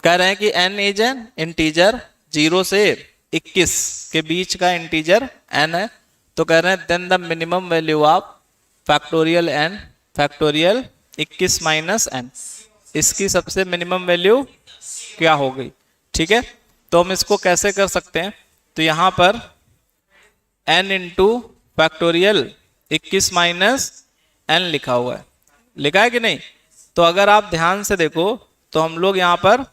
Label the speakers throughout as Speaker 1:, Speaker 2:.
Speaker 1: कह रहे हैं कि n इज एन इंटीजर, 0 से 21 के बीच का इंटीजर n है, तो कह रहे हैं then the minimum value of factorial n factorial 21 minus n, इसकी सबसे मिनिमम वैल्यू क्या हो गई। ठीक है, तो हम इसको कैसे कर सकते हैं, तो यहां पर n into factorial 21 minus n लिखा हुआ है, लिखा है कि नहीं। तो अगर आप ध्यान से देखो तो हम लोग यहां पर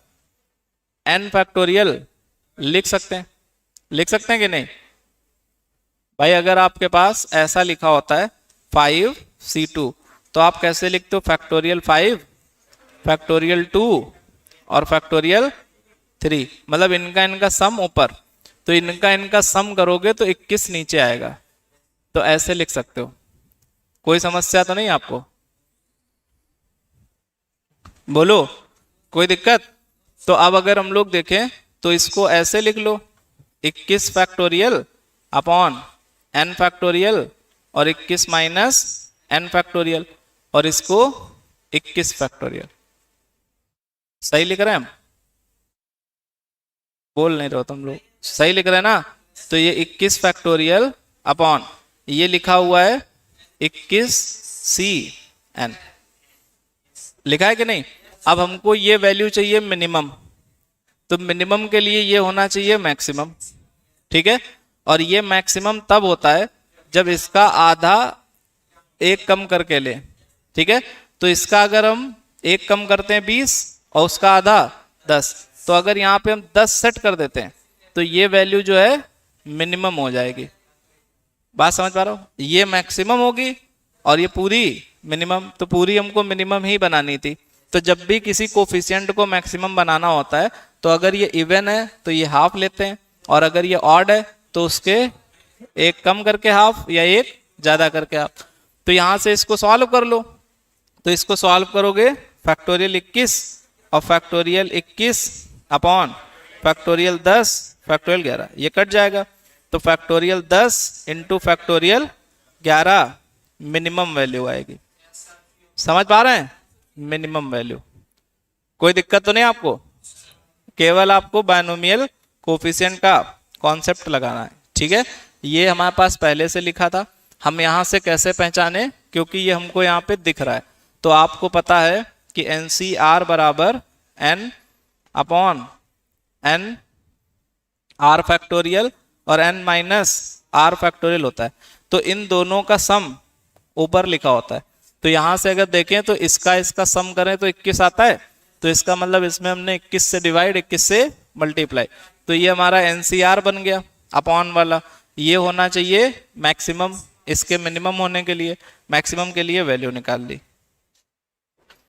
Speaker 1: n फैक्टोरियल लिख सकते हैं, लिख सकते हैं कि नहीं भाई। अगर आपके पास ऐसा लिखा होता है 5c2, तो आप कैसे लिखते हो, फैक्टोरियल 5 फैक्टोरियल 2 और फैक्टोरियल 3, मतलब इनका सम ऊपर, तो इनका सम करोगे तो 21 नीचे आएगा, तो ऐसे लिख सकते हो। कोई समस्या तो नहीं आपको, बोलो कोई दिक्कत। तो अब अगर हम लोग देखें तो इसको ऐसे लिख लो 21 फैक्टोरियल अपॉन n फैक्टोरियल और 21 माइनस n फैक्टोरियल, और इसको 21 फैक्टोरियल। सही लिख रहे हैं हम, बोल नहीं रहे हो तुम लोग, सही लिख रहे हैं ना। तो ये 21 फैक्टोरियल अपॉन ये लिखा हुआ है 21cn, लिखा है कि नहीं। अब हमको ये वैल्यू चाहिए मिनिमम, तो मिनिमम के लिए ये होना चाहिए मैक्सिमम। ठीक है, और ये मैक्सिमम तब होता है जब इसका आधा एक कम करके ले। ठीक है, तो इसका अगर हम एक कम करते हैं 20 और उसका आधा 10, तो अगर यहाँ पे हम 10 सेट कर देते हैं तो ये वैल्यू जो है मिनिमम हो जाएगी। बात समझ पा रहा हो, ये मैक्सिमम होगी और ये पूरी मिनिमम, तो पूरी हमको मिनिमम ही बनानी थी। तो जब भी किसी कोफिशिएंट को मैक्सिमम बनाना होता है तो अगर ये इवन है तो ये हाफ लेते हैं, और अगर ये ऑड है तो उसके एक कम करके हाफ या एक ज्यादा करके हाफ। तो यहां से इसको सॉल्व कर लो, तो इसको सॉल्व करोगे फैक्टोरियल 21 और फैक्टोरियल 21 अपॉन फैक्टोरियल 10 फैक्टोरियल 11, ये कट जाएगा। तो factorial 10 into factorial 11 minimum value आएगी। समझ पा रहे हैं, मिनिमम वैल्यू। कोई दिक्कत तो नहीं आपको, केवल आपको बायनोमियल कोफिशिएंट का कॉन्सेप्ट लगाना है। ठीक है, ये हमारे पास पहले से लिखा था, हम यहां से कैसे पहचाने, क्योंकि ये हमको यहाँ पे दिख रहा है। तो आपको पता है कि NCR बराबर n upon n r factorial और n माइनस r फैक्टोरियल होता है। तो इन दोनों का सम ऊपर लिखा होता है। तो यहां से अगर देखें तो इसका सम करें तो 21 आता है, तो इसका मतलब इसमें हमने 21 से डिवाइड 21 से मल्टीप्लाई, तो ये हमारा NCR बन गया अपॉन वाला। ये होना चाहिए मैक्सिमम, इसके मिनिमम होने के लिए मैक्सिमम के लिए वैल्यू निकाल ली।